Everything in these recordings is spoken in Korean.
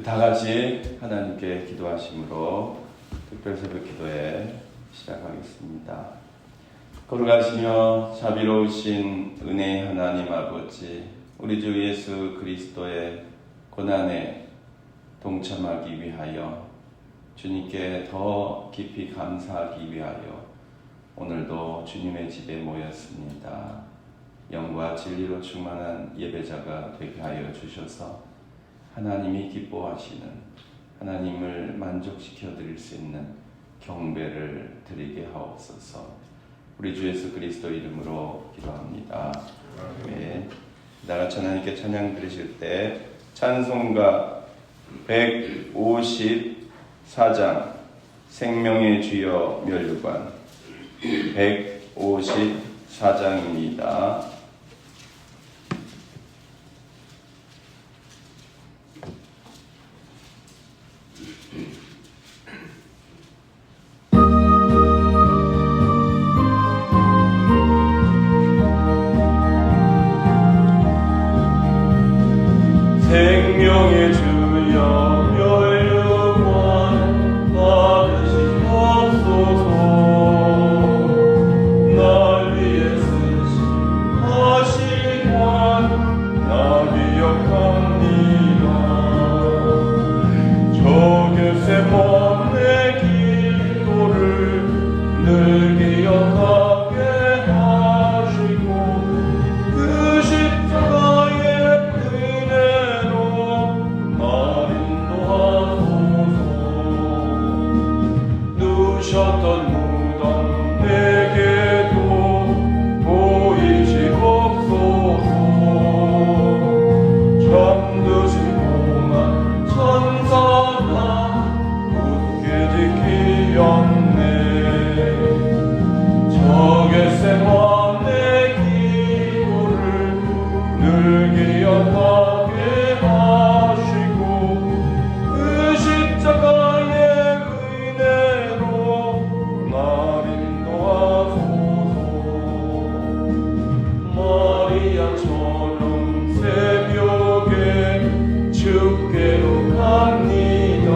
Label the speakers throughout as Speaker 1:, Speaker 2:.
Speaker 1: 다 같이 하나님께 기도하심으로 특별새벽 기도에 시작하겠습니다. 거룩하시며 자비로우신 은혜의 하나님 아버지, 우리 주 예수 그리스도의 고난에 동참하기 위하여 주님께 더 깊이 감사하기 위하여 오늘도 주님의 집에 모였습니다. 영과 진리로 충만한 예배자가 되게 하여 주셔서 하나님이 기뻐하시는, 하나님을 만족시켜 드릴 수 있는 경배를 드리게 하옵소서. 우리 주 예수 그리스도 이름으로 기도합니다. 네. 나같이 하나님께 찬양 드리실 때 찬송가 154장 생명의 주여 멸류관 154장입니다.
Speaker 2: 생명의 주여 멸류관 받으시옵소서. 날 위해 쓰신 관 나 기억합니다. 저 겟세마네 기도를 늘 기억하게 하시고 그 십자가의 은혜로 날 인도하소서. 누셨던 무덤 내게도 보이시옵소서. 잠드신 동안 천사가 굳게 지키었네. 저 겟세마네 기도를 늘 기억하게 하시고 그 십자가의 은혜로 날 인도하소서. 마리아처럼 새벽에 주께로 갑니다.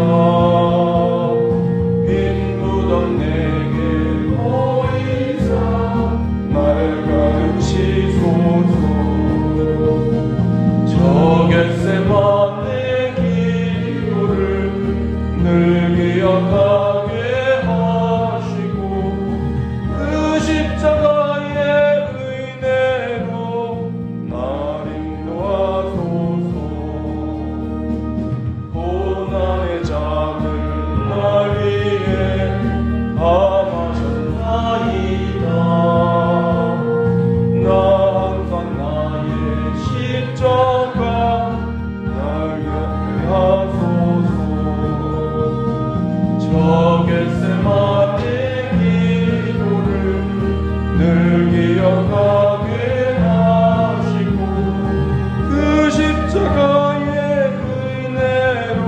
Speaker 2: 빈 무덤 내게 보이사 날 가르치소서. 저 겟세마네 기도를 늘 기억하게 하시고 그 십자가의 은혜로 날 인도하소서. 고난의 작은 날 위해 함하셨나이다. 나 항상 나의 십자가 날 곁에 하소서. 저 겟세마네 기도를 늘 기억하게 하시고 그 십자가의 은혜로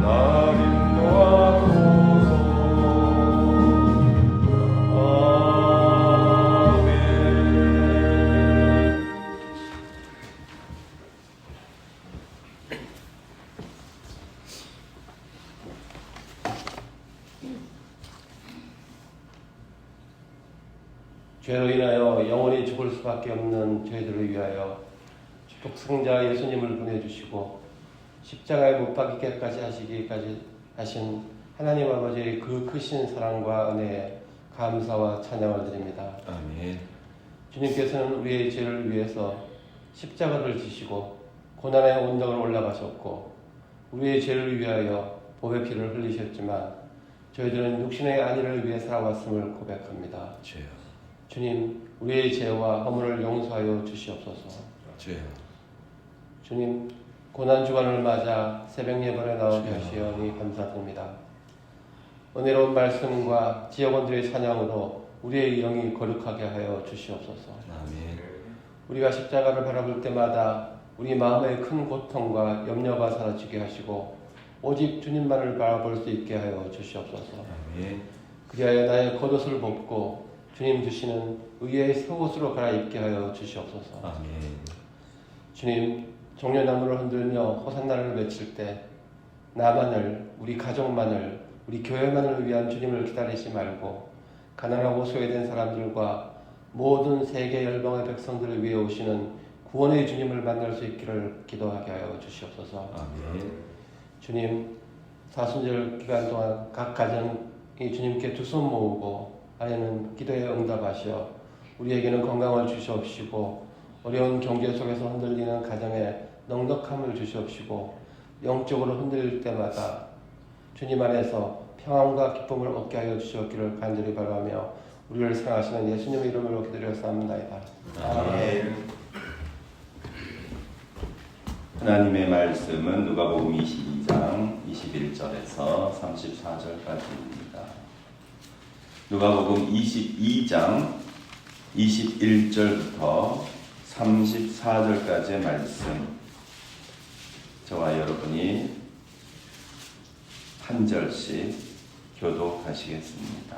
Speaker 2: 날 인도하소서. 아멘.
Speaker 3: 죄로 인하여 영원히 죽을 수밖에 없는 저희들을 위하여 축복 성자 예수님을 보내주시고 십자가에 못 박히게까지 하시기까지 하신 하나님 아버지의 그 크신 사랑과 은혜에 감사와 찬양을 드립니다.
Speaker 1: 아멘.
Speaker 3: 주님께서는 우리의 죄를 위해서 십자가를 지시고 고난의 언덕을 올라가셨고 우리의 죄를 위하여 보배 피를 흘리셨지만 저희들은 육신의 안위를 위해 살아왔음을 고백합니다.
Speaker 1: 주여,
Speaker 3: 주님, 우리의 죄와 허물을 용서하여 주시옵소서.
Speaker 1: 주여.
Speaker 3: 주님, 고난주간을 맞아 새벽 예배에 나오게 하시오니 감사드립니다. 은혜로운 말씀과 지역원들의 찬양으로 우리의 영이 거룩하게 하여 주시옵소서.
Speaker 1: 아멘.
Speaker 3: 우리가 십자가를 바라볼 때마다 우리 마음의 큰 고통과 염려가 사라지게 하시고 오직 주님만을 바라볼 수 있게 하여 주시옵소서.
Speaker 1: 아멘.
Speaker 3: 그리하여 나의 겉옷을 벗고 주님 주시는 의의 새 옷으로 갈아입게 하여 주시옵소서.
Speaker 1: 아멘.
Speaker 3: 주님, 종려나무를 흔들며 호산나를 외칠 때 나만을, 우리 가족만을, 우리 교회만을 위한 주님을 기다리지 말고 가난하고 소외된 사람들과 모든 세계 열방의 백성들을 위해 오시는 구원의 주님을 만날 수 있기를 기도하게 하여 주시옵소서.
Speaker 2: 아멘.
Speaker 3: 주님, 사순절 기간 동안 각 가정이 주님께 두 손 모으고 아내는 기도에 응답하시어 우리에게는 건강을 주시옵시고 어려운 경제 속에서 흔들리는 가정에 넉넉함을 주시옵시고 영적으로 흔들릴 때마다 주님 안에서 평안과 기쁨을 얻게 하여 주시옵기를 간절히 바라며 우리를 사랑하시는 예수님의 이름으로 기도드렸사옵나이다.
Speaker 2: 아멘.
Speaker 1: 하나님의 말씀은 누가복음 22장 21절에서 34절까지입니다. 누가복음 22장 21절부터 34절까지의 말씀, 저와 여러분이 한 절씩 교독하시겠습니다.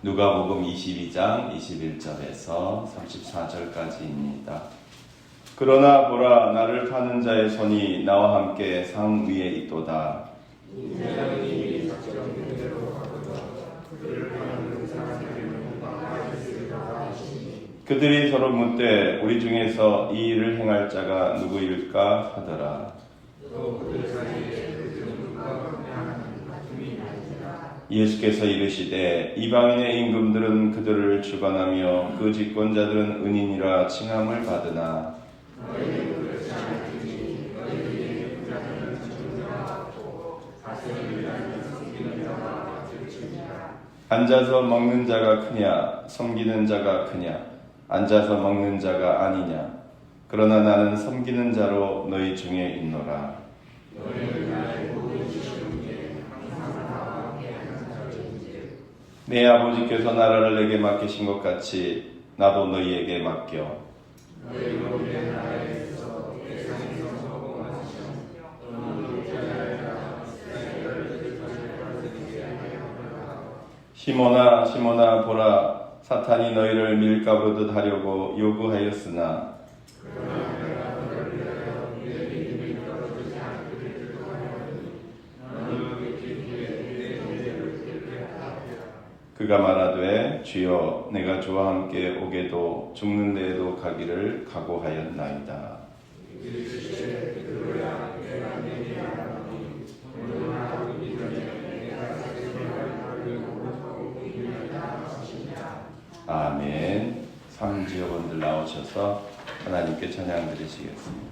Speaker 1: 누가복음 22장 21절에서 34절까지입니다. 그러나 보라, 나를 파는 자의 손이 나와 함께 상 위에 있도다. 그들이 서로 묻되 우리 중에서 이 일을 행할 자가 누구일까 하더라. 예수께서 이르시되 이방인의 임금들은 그들을 주관하며 그 집권자들은 은인이라 칭함을 받으나 앉아서 먹는 자가 크냐 섬기는 자가 크냐 앉아서 먹는 자가 아니냐. 그러나 나는 섬기는 자로 너희 중에 있노라. 내 아버지께서 나라를 내게 맡기신 것 같이 나도 너희에게 맡겨. 시몬아 시몬아 보라, 사탄이 너희를 밀가부르듯 하려고 요구하였으나 그가 말하되 주여 내가 주와 함께 오게도 죽는 데에도 가기를 각오하였나이다. 아멘. 삼지여분들 나오셔서 하나님께 찬양 드리시겠습니다.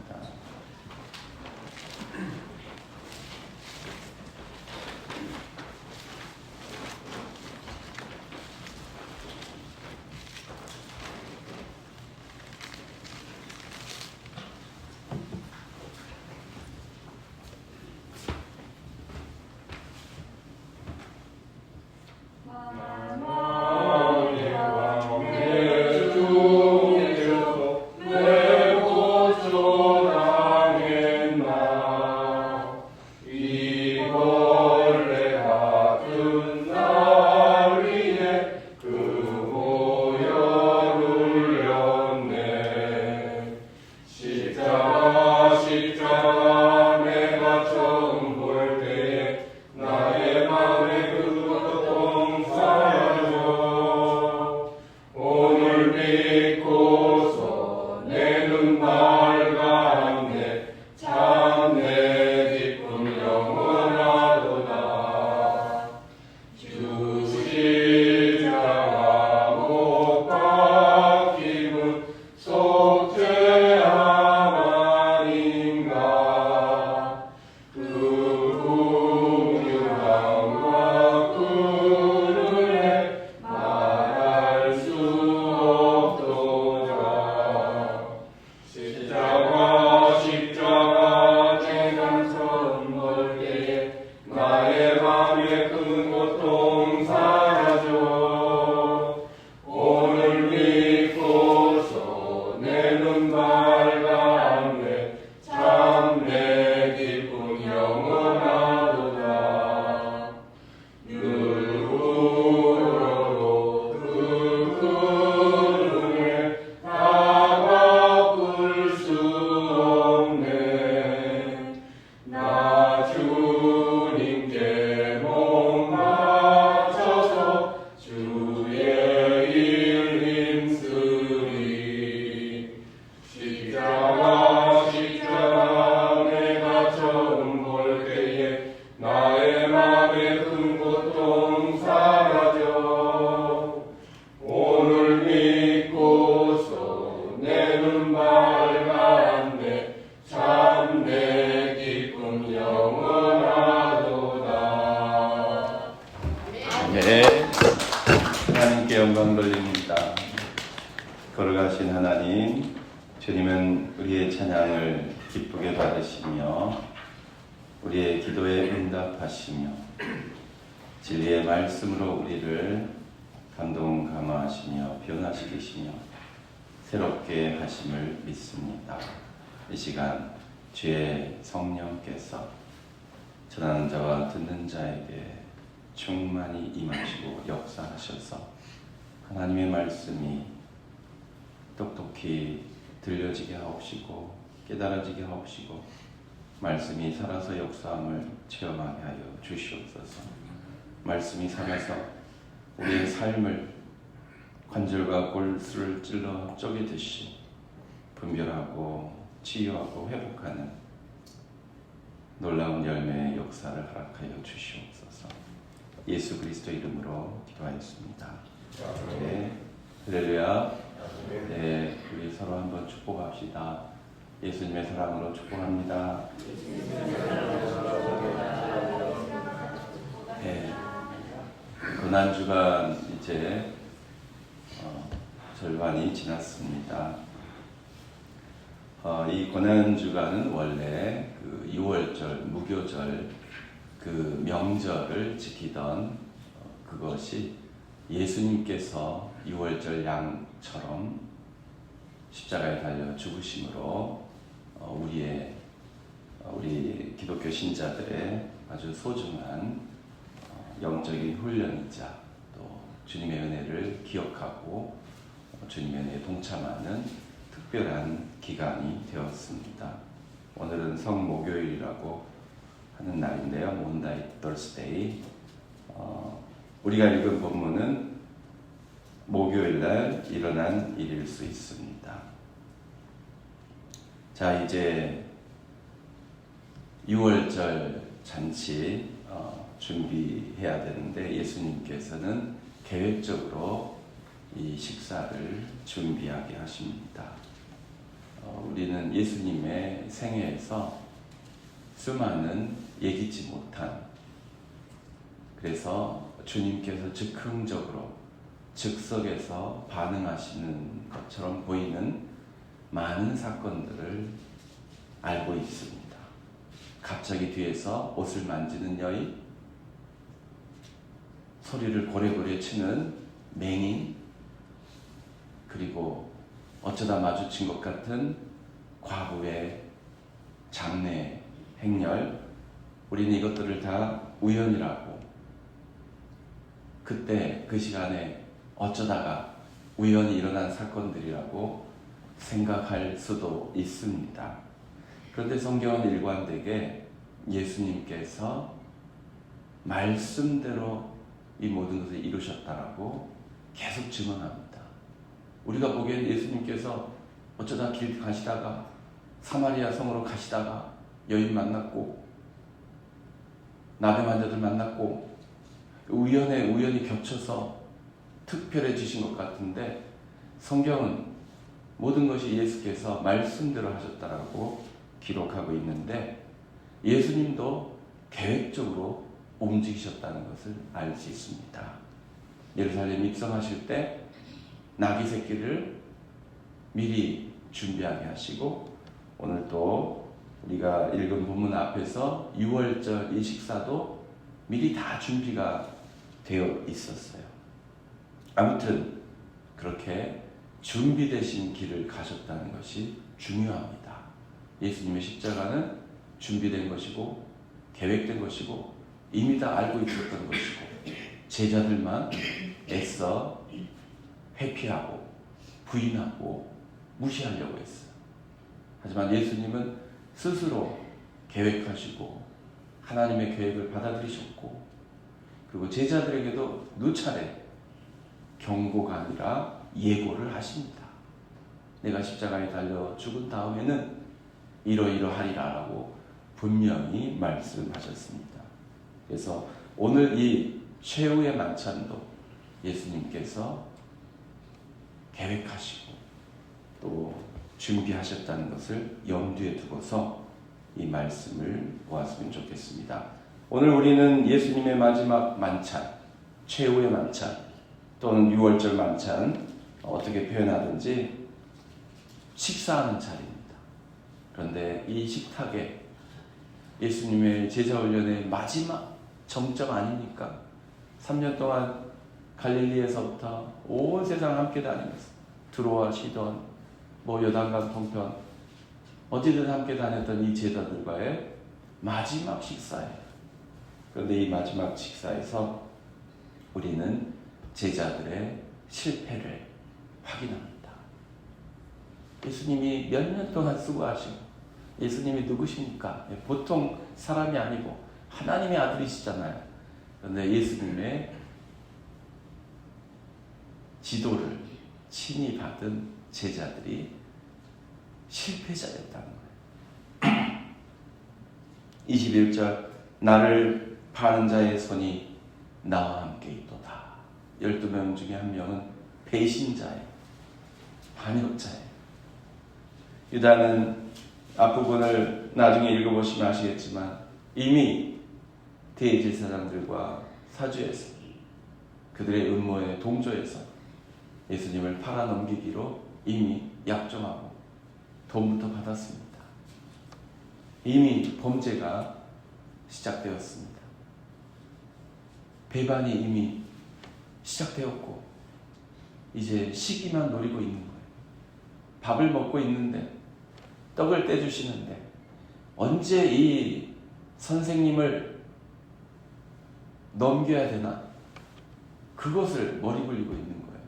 Speaker 2: 오늘 믿고서 내
Speaker 1: 걸어가신 하나님, 주님은 우리의 찬양을 기쁘게 받으시며 우리의 기도에 응답하시며 진리의 말씀으로 우리를 감동 감화하시며 변화시키시며 새롭게 하심을 믿습니다. 이 시간 주의 성령께서 전하는 자와 듣는 자에게 충만히 임하시고 역사하셔서 하나님의 말씀이 똑똑히 들려지게 하옵시고 깨달아지게 하옵시고 말씀이 살아서 역사함을 체험하게 하여 주시옵소서. 말씀이 살아서 우리의 삶을 관절과 골수를 찔러 쪼개듯이 분별하고 치유하고 회복하는 놀라운 열매의 역사를 허락하여 주시옵소서. 예수 그리스도 이름으로 기도하였습니다. 네, 할렐루야. 네, 우리 서로 한번 축복합시다. 예수님의 사랑으로 축복합니다. 네, 고난주간 이제 절반이 지났습니다. 이 고난주간은 원래 그 6월절 무교절 그 명절을 지키던 그것이 예수님께서 6월절 양처럼 십자가에 달려 죽으심으로 우리 기독교 신자들의 아주 소중한 영적인 훈련이자 또 주님의 은혜를 기억하고 주님의 은혜에 동참하는 특별한 기간이 되었습니다. 오늘은 성목요일이라고 하는 날인데요. 몬다이 더스데이. 우리가 읽은 본문은 목요일날 일어난 일일 수 있습니다. 자, 이제 6월절 잔치 준비해야 되는데 예수님께서는 계획적으로 이 식사를 준비하게 하십니다. 우리는 예수님의 생애에서 수많은 예기치 못한, 그래서 주님께서 즉흥적으로 즉석에서 반응하시는 것처럼 보이는 많은 사건들을 알고 있습니다. 갑자기 뒤에서 옷을 만지는 여인, 소리를 고래고래 치는 맹인, 그리고 어쩌다 마주친 것 같은 과부의 장래 행렬, 우리는 이것들을 다 우연이라고, 그때 그 시간에 어쩌다가 우연히 일어난 사건들이라고 생각할 수도 있습니다. 그런데 성경은 일관되게 예수님께서 말씀대로 이 모든 것을 이루셨다라고 계속 증언합니다. 우리가 보기엔 예수님께서 어쩌다 길 가시다가 사마리아 성으로 가시다가 여인 만났고 나병 환자들 만났고 우연히 겹쳐서 특별해지신 것 같은데 성경은 모든 것이 예수께서 말씀대로 하셨다라고 기록하고 있는데 예수님도 계획적으로 움직이셨다는 것을 알 수 있습니다. 예루살렘 입성하실 때 나귀 새끼를 미리 준비하게 하시고 오늘 또 우리가 읽은 본문 앞에서 6월절 이 식사도 미리 다 준비가 되어 있었어요. 아무튼 그렇게 준비되신 길을 가셨다는 것이 중요합니다. 예수님의 십자가는 준비된 것이고 계획된 것이고 이미 다 알고 있었던 것이고 제자들만 애써 회피하고 부인하고 무시하려고 했어요. 하지만 예수님은 스스로 계획하시고 하나님의 계획을 받아들이셨고 그리고 제자들에게도 누차례 경고가 아니라 예고를 하십니다. 내가 십자가에 달려 죽은 다음에는 이러이러하리라 라고 분명히 말씀하셨습니다. 그래서 오늘 이 최후의 만찬도 예수님께서 계획하시고 또 준비하셨다는 것을 염두에 두고서 이 말씀을 보았으면 좋겠습니다. 오늘 우리는 예수님의 마지막 만찬, 최후의 만찬 또는 6월절 만찬 어떻게 표현하든지 식사하는 자리입니다. 그런데 이 식탁에 예수님의 제자훈련의 마지막 정점 아닙니까? 3년 동안 갈릴리에서부터 온 세상 함께 다니면서 두로와 시돈, 요단강 동편 어디든 함께 다녔던 이 제자들과의 마지막 식사예요. 그런데 이 마지막 식사에서 우리는 제자들의 실패를 확인합니다. 예수님이 몇 년 동안 수고하시고, 예수님이 누구십니까? 보통 사람이 아니고 하나님의 아들이시잖아요. 그런데 예수님의 지도를 친히 받은 제자들이 실패자였다는 거예요. 21절 나를 파는 자의 손이 나와 함께 있도다. 12명 중에 한 명은 배신자예요. 반역자예요. 유다는 앞부분을 나중에 읽어보시면 아시겠지만 이미 대제사장들과 사주에서 그들의 음모에 동조해서 예수님을 팔아넘기기로 이미 약정하고 돈부터 받았습니다. 이미 범죄가 시작되었습니다. 배반이 이미 시작되었고 이제 시기만 노리고 있는 거예요. 밥을 먹고 있는데 떡을 떼주시는데 언제 이 선생님을 넘겨야 되나? 그것을 머리 굴리고 있는 거예요.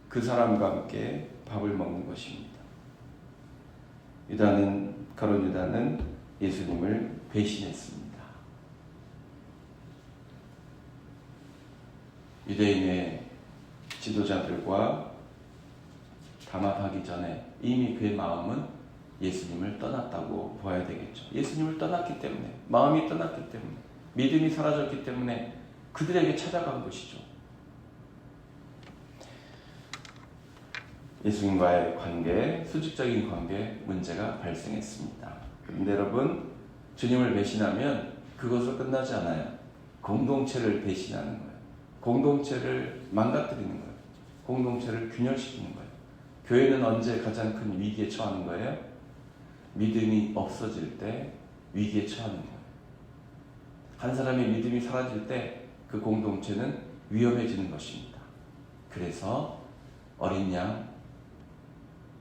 Speaker 1: 그 사람과 함께 밥을 먹는 것입니다. 가룟 유다는 예수님을 배신했습니다. 유대인의 지도자들과 담합하기 전에 이미 그의 마음은 예수님을 떠났다고 봐야 되겠죠. 예수님을 떠났기 때문에, 마음이 떠났기 때문에, 믿음이 사라졌기 때문에 그들에게 찾아간 것이죠. 예수님과의 관계, 수직적인 관계에 문제가 발생했습니다. 그런데 여러분, 주님을 배신하면 그것으로 끝나지 않아요. 공동체를 배신하는 거예요. 공동체를 망가뜨리는 거예요. 공동체를 균열시키는 거예요. 교회는 언제 가장 큰 위기에 처하는 거예요? 믿음이 없어질 때 위기에 처하는 거예요. 한 사람의 믿음이 사라질 때 그 공동체는 위험해지는 것입니다. 그래서 어린 양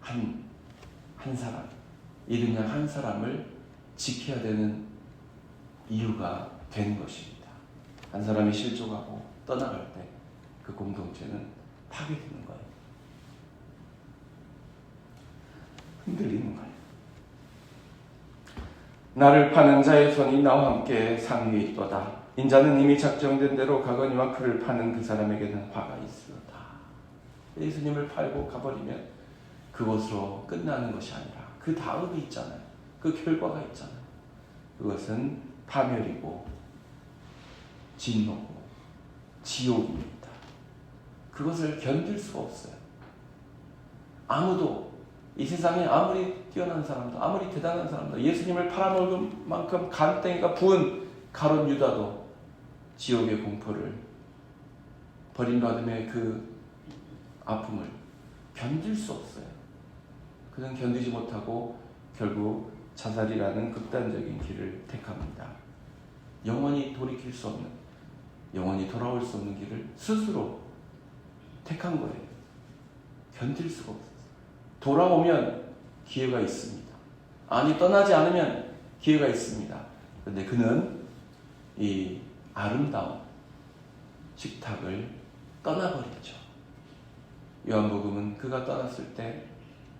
Speaker 1: 한 사람, 잃은 양 한 사람을 지켜야 되는 이유가 되는 것입니다. 한 사람이 실족하고 떠나갈 때 그 공동체는 파괴되는 거예요. 흔들리는 거예요. 나를 파는 자의 손이 나와 함께 상위에 있도다. 인자는 이미 작정된 대로 가거니와 그를 파는 그 사람에게는 화가 있으로다. 예수님을 팔고 가버리면 그것으로 끝나는 것이 아니라 그 다음이 있잖아요. 그 결과가 있잖아요. 그것은 파멸이고 진노고 지옥입니다. 그것을 견딜 수가 없어요. 아무도 이 세상에 아무리 뛰어난 사람도 아무리 대단한 사람도 예수님을 팔아먹을 만큼 간땡이가 부은 가룟 유다도 지옥의 공포를 버림받음의 그 아픔을 견딜 수 없어요. 그는 견디지 못하고 결국 자살이라는 극단적인 길을 택합니다. 영원히 돌이킬 수 없는, 영원히 돌아올 수 없는 길을 스스로 택한 거예요. 견딜 수가 없어요. 돌아오면 기회가 있습니다. 아니, 떠나지 않으면 기회가 있습니다. 그런데 그는 이 아름다운 식탁을 떠나버리죠. 요한복음은 그가 떠났을 때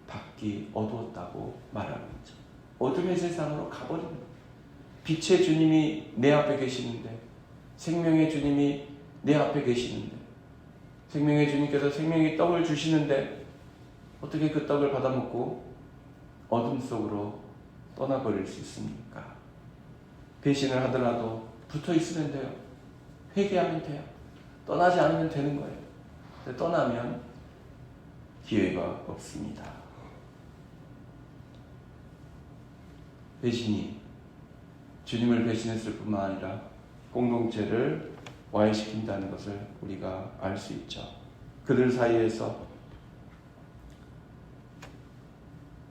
Speaker 1: 밖이 어두웠다고 말하고 있죠. 어둠의 세상으로 가버립니다. 빛의 주님이 내 앞에 계시는데, 생명의 주님이 내 앞에 계시는데, 생명의 주님께서 생명의 떡을 주시는데 어떻게 그 떡을 받아먹고 어둠 속으로 떠나버릴 수 있습니까? 배신을 하더라도 붙어 있으면 돼요. 회개하면 돼요. 떠나지 않으면 되는 거예요. 근데 떠나면 기회가 없습니다. 배신이 주님을 배신했을 뿐만 아니라 공동체를 와해시킨다는 것을 우리가 알 수 있죠. 그들 사이에서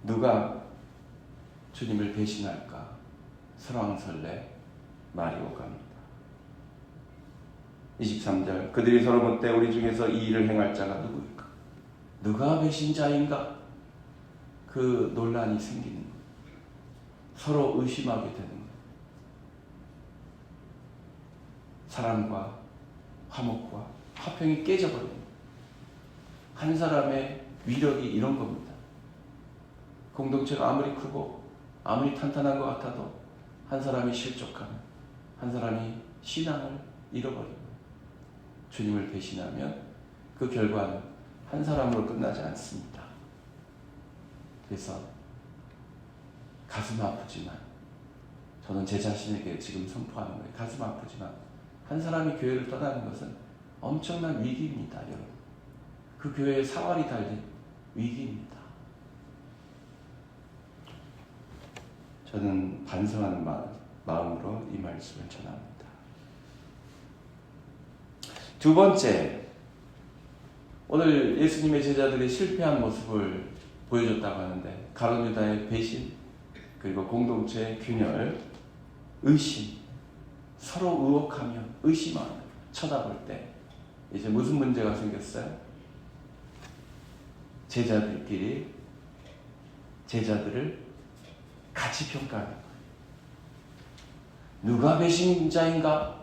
Speaker 1: 누가 주님을 배신할까 설왕설래 말이 오갑니다. 23절 그들이 서로 묻되 우리 중에서 이 일을 행할 자가 누구일까? 누가 배신자인가? 그 논란이 생기는 거예요. 서로 의심하게 되는 거예요. 사랑과 화목과 화평이 깨져버리는 거예요. 한 사람의 위력이 이런 겁니다. 공동체가 아무리 크고 아무리 탄탄한 것 같아도 한 사람이 실족하면 한 사람이 신앙을 잃어버리고 주님을 배신하면 그 결과는 한 사람으로 끝나지 않습니다. 그래서 가슴 아프지만 저는 제 자신에게 지금 선포하는 거예요. 가슴 아프지만 한 사람이 교회를 떠나는 것은 엄청난 위기입니다. 여러분. 그 교회에 사활이 달린 위기입니다. 저는 반성하는 마음으로 이 말씀을 전합니다. 두 번째, 오늘 예수님의 제자들이 실패한 모습을 보여줬다고 하는데 가룟 유다의 배신, 그리고 공동체의 균열, 의심, 서로 의혹하며 의심하며 쳐다볼 때 이제 무슨 문제가 생겼어요? 제자들끼리 제자들을 같이 평가하는 거예요. 누가 배신자인가?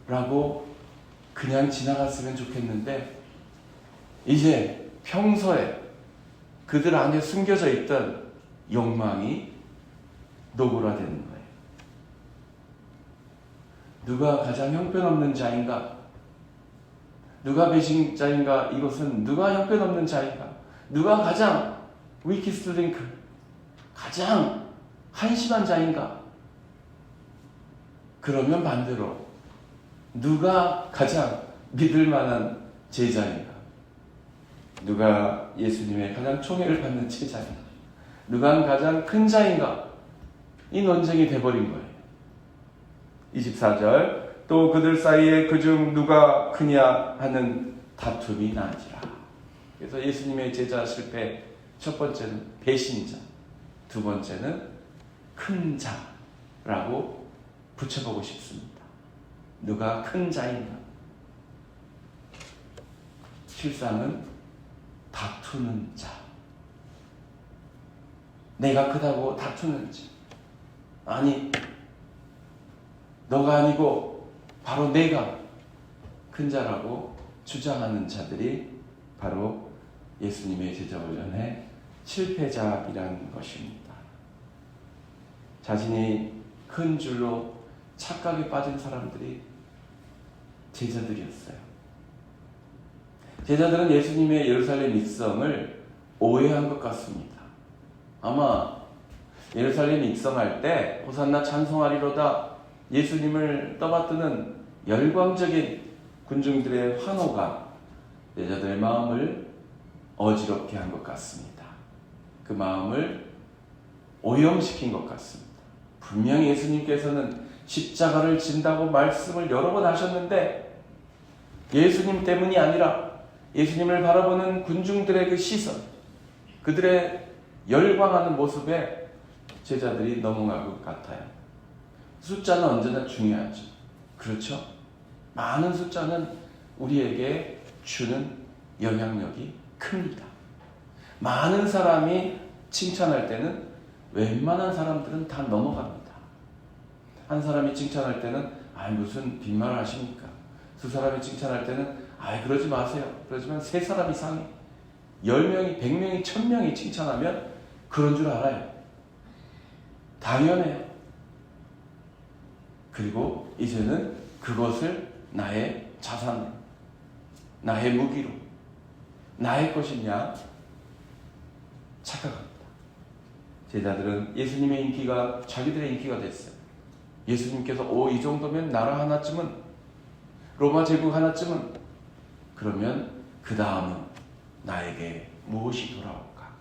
Speaker 1: 라고 그냥 지나갔으면 좋겠는데 이제 평소에 그들 안에 숨겨져 있던 욕망이 노골화되는 거예요. 누가 가장 형편없는 자인가? 누가 배신자인가? 이것은 누가 형편없는 자인가? 누가 가장 위키스트 링크, 가장 한심한 자인가? 그러면 반대로 누가 가장 믿을 만한 제자인가? 누가 예수님의 가장 총애를 받는 제자인가? 누가 가장 큰 자인가? 이 논쟁이 돼버린 거예요. 24절 또 그들 사이에 그중 누가 크냐 하는 다툼이 나지라. 그래서 예수님의 제자 실패 첫 번째는 배신자, 두 번째는 큰 자라고 붙여보고 싶습니다. 누가 큰 자인가? 실상은 다투는 자. 내가 크다고 다투는 자. 아니, 너가 아니고 바로 내가 큰 자라고 주장하는 자들이 바로 예수님의 제자훈련의 실패자이라는 것입니다. 자신이 큰 줄로 착각에 빠진 사람들이 제자들이었어요. 제자들은 예수님의 예루살렘 입성을 오해한 것 같습니다. 아마 예루살렘 입성할 때 호산나 찬송하리로다 예수님을 떠받드는 열광적인 군중들의 환호가 제자들의 마음을 어지럽게 한 것 같습니다. 그 마음을 오염시킨 것 같습니다. 분명히 예수님께서는 십자가를 진다고 말씀을 여러 번 하셨는데 예수님 때문이 아니라 예수님을 바라보는 군중들의 그 시선, 그들의 열광하는 모습에 제자들이 넘어갈 것 같아요. 숫자는 언제나 중요하죠. 그렇죠? 많은 숫자는 우리에게 주는 영향력이 큽니다. 많은 사람이 칭찬할 때는 웬만한 사람들은 다 넘어갑니다. 한 사람이 칭찬할 때는 무슨 빈말을 하십니까? 두 사람이 칭찬할 때는 그러지 마세요. 그러지만 세 사람 이상이 10명이, 100명이, 1000명이 칭찬하면 그런 줄 알아요. 당연해요. 그리고 이제는 그것을 나의 자산, 나의 무기로, 나의 것이냐 착각합니다. 제자들은 예수님의 인기가 자기들의 인기가 됐어요. 예수님께서 이 정도면 나라 하나쯤은, 로마 제국 하나쯤은, 그러면 그 다음은 나에게 무엇이 돌아올까?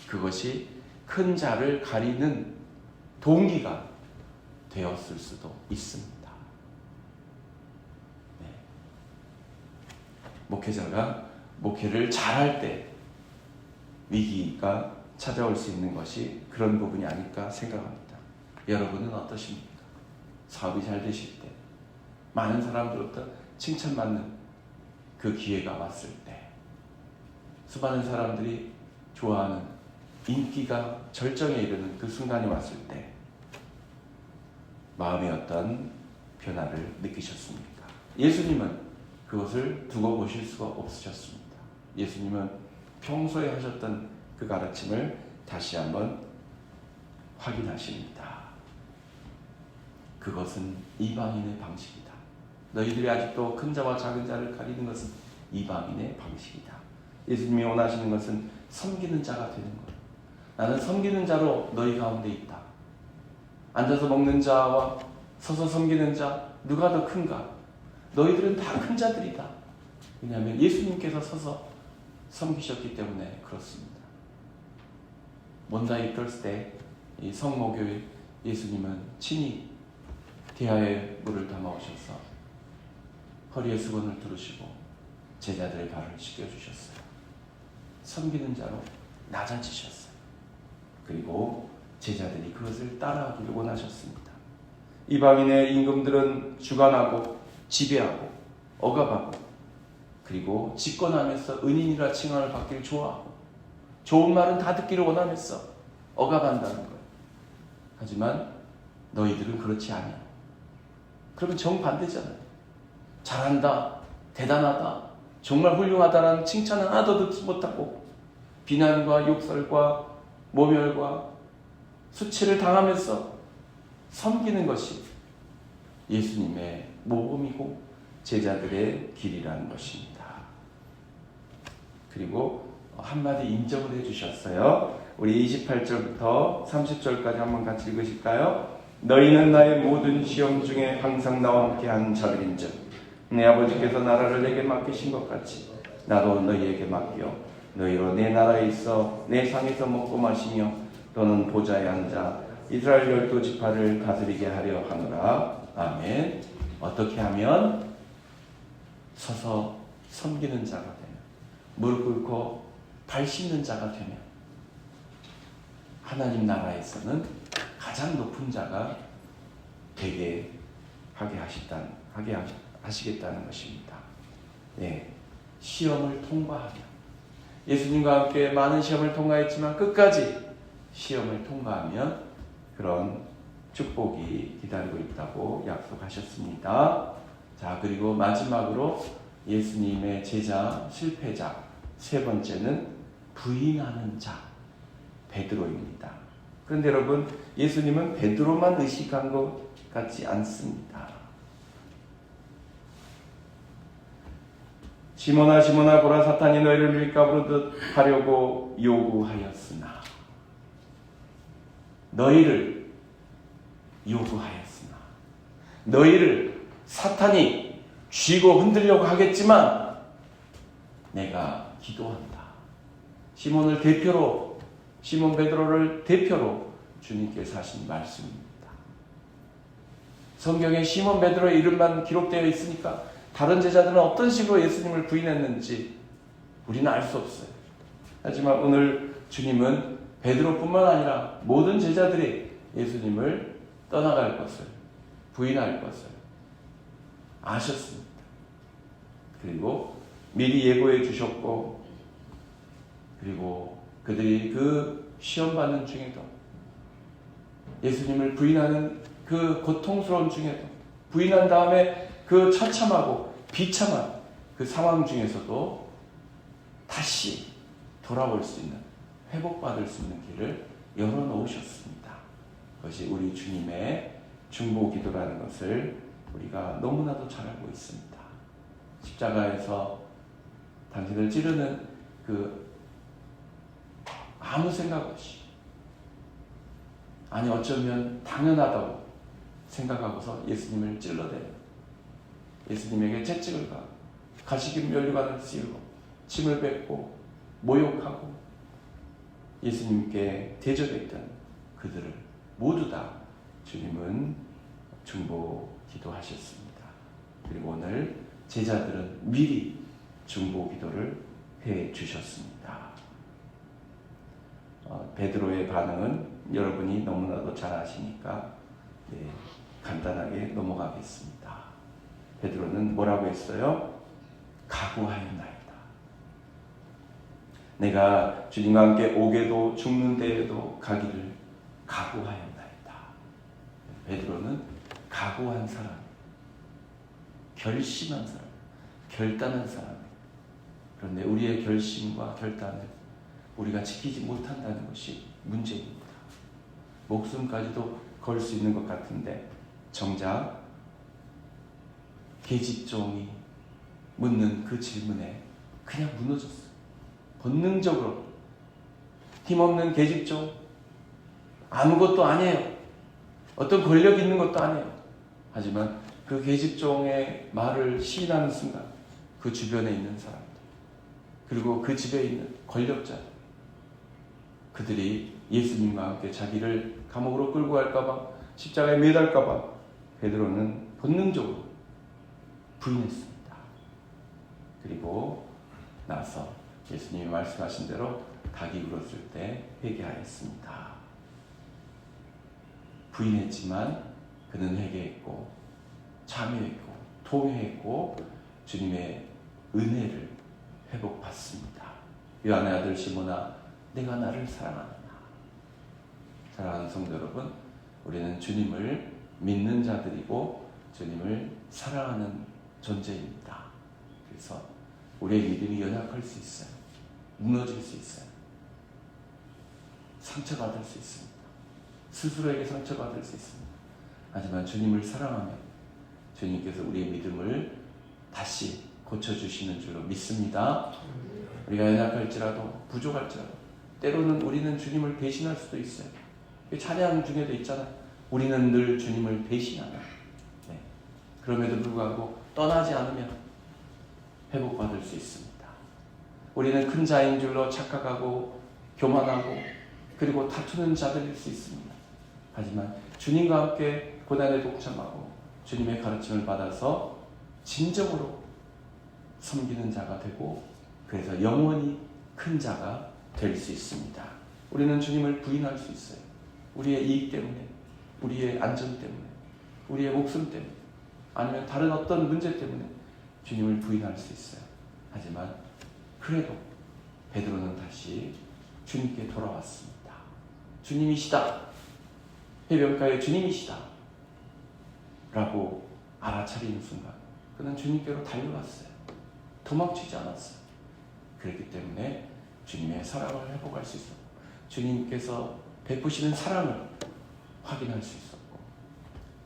Speaker 1: 그것이 큰 자를 가리는 동기가 되었을 수도 있습니다. 네. 목회자가 목회를 잘할 때 위기가 찾아올 수 있는 것이 그런 부분이 아닐까 생각합니다. 여러분은 어떠십니까? 사업이 잘 되실 때, 많은 사람들로부터 칭찬받는 그 기회가 왔을 때, 수많은 사람들이 좋아하는 인기가 절정에 이르는 그 순간이 왔을 때 마음에 어떤 변화를 느끼셨습니까? 예수님은 그것을 두고 보실 수가 없으셨습니다. 예수님은 평소에 하셨던 그 가르침을 다시 한번 확인하십니다. 그것은 이방인의 방식이다. 너희들이 아직도 큰 자와 작은 자를 가리는 것은 이방인의 방식이다. 예수님이 원하시는 것은 섬기는 자가 되는 것. 나는 섬기는 자로 너희 가운데 있다. 앉아서 먹는 자와 서서 섬기는 자 누가 더 큰가? 너희들은 다 큰 자들이다. 왜냐하면 예수님께서 서서 섬기셨기 때문에 그렇습니다. 몬다이 걸스데이 이 성모교회 예수님은 친히 대하에 물을 담아오셔서 허리에 수건을 두르시고 제자들의 발을 씻겨주셨어요. 섬기는 자로 낮아지셨어요. 그리고 제자들이 그것을 따라하기를 원하셨습니다. 이방인의 임금들은 주관하고 지배하고 억압하고 그리고 집권하면서 은인이라 칭함을 받기를 좋아하고 좋은 말은 다 듣기를 원하면서 억압한다는 거예요. 하지만 너희들은 그렇지 않아. 그러면 정반대잖아요. 잘한다, 대단하다, 정말 훌륭하다라는 칭찬은 하나도 듣지 못하고 비난과 욕설과 모멸과 수치를 당하면서 섬기는 것이 예수님의 모범이고 제자들의 길이라는 것입니다. 그리고 한마디 인정을 해주셨어요. 우리 28절부터 30절까지 한번 같이 읽으실까요? 너희는 나의 모든 시험 중에 항상 나와 함께한 자들인즉 내 아버지께서 나라를 내게 맡기신 것 같이 나도 너희에게 맡겨 너희로 내 나라에 있어 내 상에서 먹고 마시며 또는 보좌에 앉아 이스라엘 12지파를 다스리게 하려 하노라. 아멘. 어떻게 하면? 서서 섬기는 자가 되면, 무릎 꿇고 발 씻는 자가 되면 하나님 나라에서는 가장 높은 자가 되게 하게 하시겠다는 것입니다. 네, 시험을 통과하며 예수님과 함께 많은 시험을 통과했지만 끝까지 시험을 통과하면 그런 축복이 기다리고 있다고 약속하셨습니다. 자, 그리고 마지막으로 예수님의 제자 실패자 세 번째는 부인하는 자 베드로입니다. 그런데 여러분, 예수님은 베드로만 의식한 것 같지 않습니다. 시몬아 시몬아 보라 사탄이 너희를 밀가부르듯 하려고 요구하였으나 너희를 요구하였으나 너희를 사탄이 쥐고 흔들려고 하겠지만 내가 기도한다. 시몬을 대표로 시몬 베드로를 대표로 주님께서 하신 말씀입니다. 성경에 시몬 베드로의 이름만 기록되어 있으니까 다른 제자들은 어떤 식으로 예수님을 부인했는지 우리는 알 수 없어요. 하지만 오늘 주님은 베드로뿐만 아니라 모든 제자들이 예수님을 떠나갈 것을, 부인할 것을 아셨습니다. 그리고 미리 예고해 주셨고, 그리고 그들이 그 시험받는 중에도 예수님을 부인하는 그 고통스러운 중에도 부인한 다음에 그 처참하고 비참한 그 상황 중에서도 다시 돌아올 수 있는, 회복받을 수 있는 길을 열어놓으셨습니다. 그것이 우리 주님의 중보기도라는 것을 우리가 너무나도 잘 알고 있습니다. 십자가에서 당신을 찌르는 그 아무 생각 없이, 아니 어쩌면 당연하다고 생각하고서 예수님을 찔러대요. 예수님에게 채찍을 가고 가시기 면류관을 씌우고 침을 뱉고 모욕하고 예수님께 대적했던 그들을 모두 다 주님은 중보 기도하셨습니다. 그리고 오늘 제자들은 미리 중보 기도를 해 주셨습니다. 베드로의 반응은 여러분이 너무나도 잘 아시니까 간단하게 넘어가겠습니다. 베드로는 뭐라고 했어요? 각오하였나이다. 내가 주님과 함께 오게도 죽는 데에도 가기를 각오하였나이다. 베드로는 각오한 사람, 결심한 사람, 결단한 사람. 그런데 우리의 결심과 결단을 우리가 지키지 못한다는 것이 문제입니다. 목숨까지도 걸 수 있는 것 같은데 정작 계집종이 묻는 그 질문에 그냥 무너졌어요. 본능적으로 힘없는 계집종, 아무것도 아니에요. 어떤 권력 있는 것도 아니에요. 하지만 그 계집종의 말을 시인하는 순간 그 주변에 있는 사람들, 그리고 그 집에 있는 권력자들, 그들이 예수님과 함께 자기를 감옥으로 끌고 갈까봐, 십자가에 매달까봐 베드로는 본능적으로 부인했습니다. 그리고 나서 예수님이 말씀하신 대로 닭이 울었을 때 회개하였습니다. 부인했지만 그는 회개했고 참여했고 통회했고 주님의 은혜를 회복받습니다. 요한의 아들 시몬아, 내가 나를 사랑하느냐? 사랑하는 성도 여러분, 우리는 주님을 믿는 자들이고 주님을 사랑하는 존재입니다. 그래서 우리의 믿음이 연약할 수 있어요. 무너질 수 있어요. 상처받을 수 있습니다. 스스로에게 상처받을 수 있습니다. 하지만 주님을 사랑하면 주님께서 우리의 믿음을 다시 고쳐주시는 줄로 믿습니다. 우리가 연약할지라도 부족할지라도 때로는 우리는 주님을 배신할 수도 있어요. 찬양 중에도 있잖아요. 우리는 늘 주님을 배신하나. 그럼에도 불구하고 떠나지 않으면 회복받을 수 있습니다. 우리는 큰 자인 줄로 착각하고 교만하고 그리고 다투는 자들일 수 있습니다. 하지만 주님과 함께 고난에 동참하고 주님의 가르침을 받아서 진정으로 섬기는 자가 되고 그래서 영원히 큰 자가 될 수 있습니다. 우리는 주님을 부인할 수 있어요. 우리의 이익 때문에, 우리의 안전 때문에, 우리의 목숨 때문에, 아니면 다른 어떤 문제 때문에 주님을 부인할 수 있어요. 하지만 그래도 베드로는 다시 주님께 돌아왔습니다. 주님이시다. 해변가의 주님이시다. 라고 알아차리는 순간 그는 주님께로 달려갔어요. 도망치지 않았어요. 그렇기 때문에 주님의 사랑을 회복할 수 있었고 주님께서 베푸시는 사랑을 확인할 수 있었고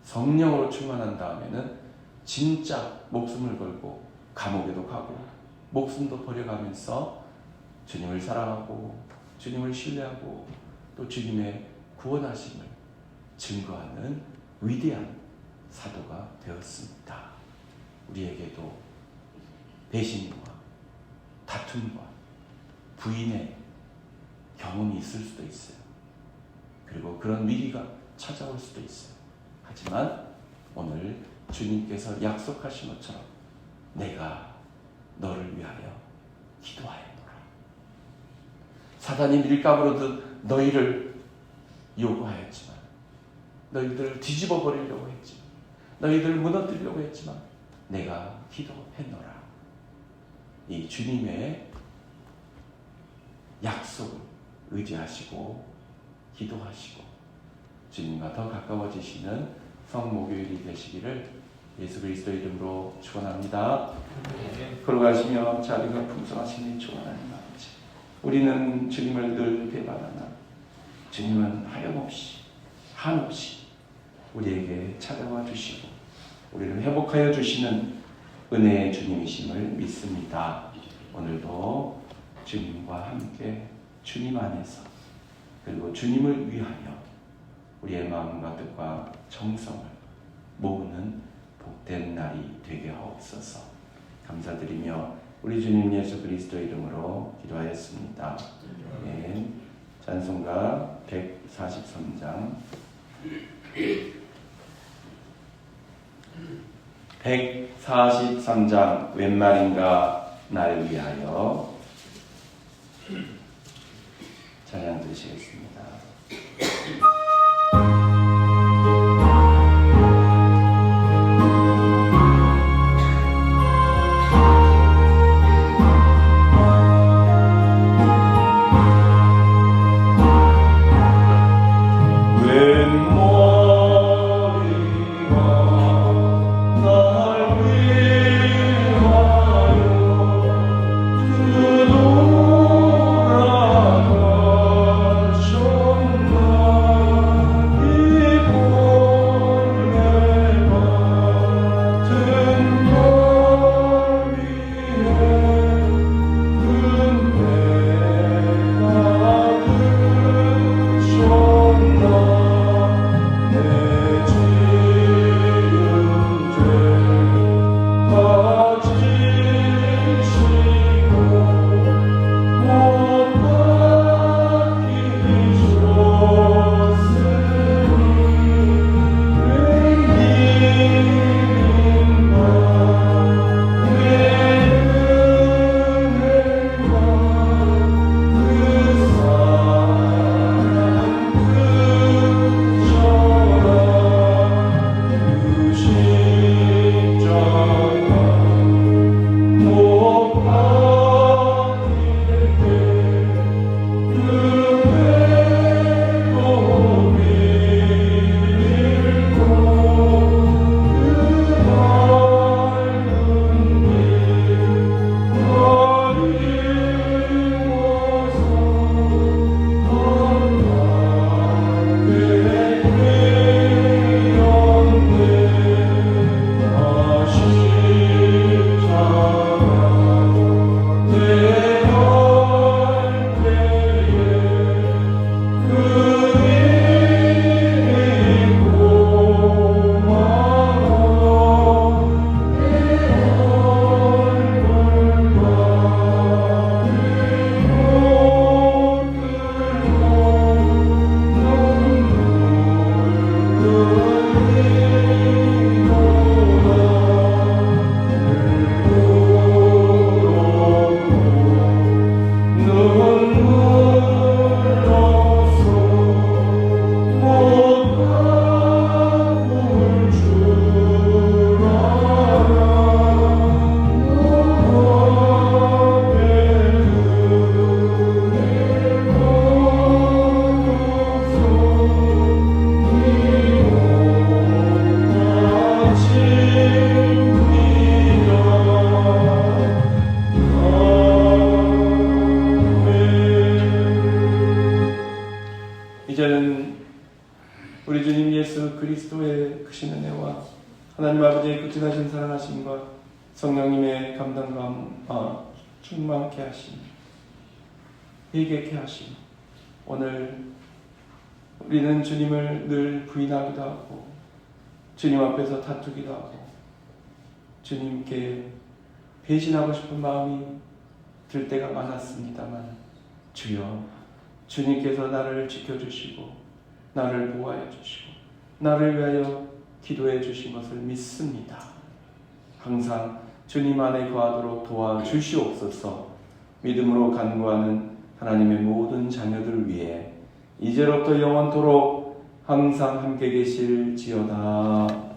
Speaker 1: 성령으로 충만한 다음에는 진짜 목숨을 걸고 감옥에도 가고 목숨도 버려가면서 주님을 사랑하고 주님을 신뢰하고 또 주님의 구원하심을 증거하는 위대한 사도가 되었습니다. 우리에게도 배신과 다툼과 부인의 경험이 있을 수도 있어요. 그리고 그런 위기가 찾아올 수도 있어요. 하지만 오늘 주님께서 약속하신 것처럼 내가 너를 위하여 기도하였노라. 사단이 밀가부르듯 너희를 요구하였지만 너희들을 뒤집어 버리려고 했지만 너희들을 무너뜨리려고 했지만 내가 기도했노라. 이 주님의 약속을 의지하시고 기도하시고 주님과 더 가까워지시는 성목요일이 되시기를 예수 그리스도의 이름으로 축원합니다. 걸어가시며 자비가 풍성하시니 축원하는 아버지, 우리는 주님을 늘 배반하나 주님은 하염없이 한없이 우리에게 찾아와 주시고 우리를 회복하여 주시는 은혜의 주님이심을 믿습니다. 오늘도 주님과 함께 주님 안에서 그리고 주님을 위하여 우리의 마음과 뜻과 정성을 모으는 복된 날이 되게 하옵소서. 감사드리며 우리 주님 예수 그리스도의 이름으로 기도하였습니다. 아멘. 찬송가 143장 143장 웬 말인가 날 위하여 찬양 드리시겠습니다.
Speaker 2: 이제는 우리 주님 예수 그리스도의 크신 은혜와 하나님 아버지의 극진하신 사랑하심과 성령님의 감당과 충만케 하심, 회개케 하심. 오늘 우리는 주님을 늘 부인하기도 하고 주님 앞에서 다투기도 하고 주님께 배신하고 싶은 마음이 들 때가 많았습니다만, 주여, 주님께서 나를 지켜주시고 나를 보호하여 주시고 나를 위하여 기도해 주신 것을 믿습니다. 항상 주님 안에 거하도록 도와주시옵소서. 믿음으로 간구하는 하나님의 모든 자녀들 위해 이제로부터 영원토록 항상 함께 계실지어다.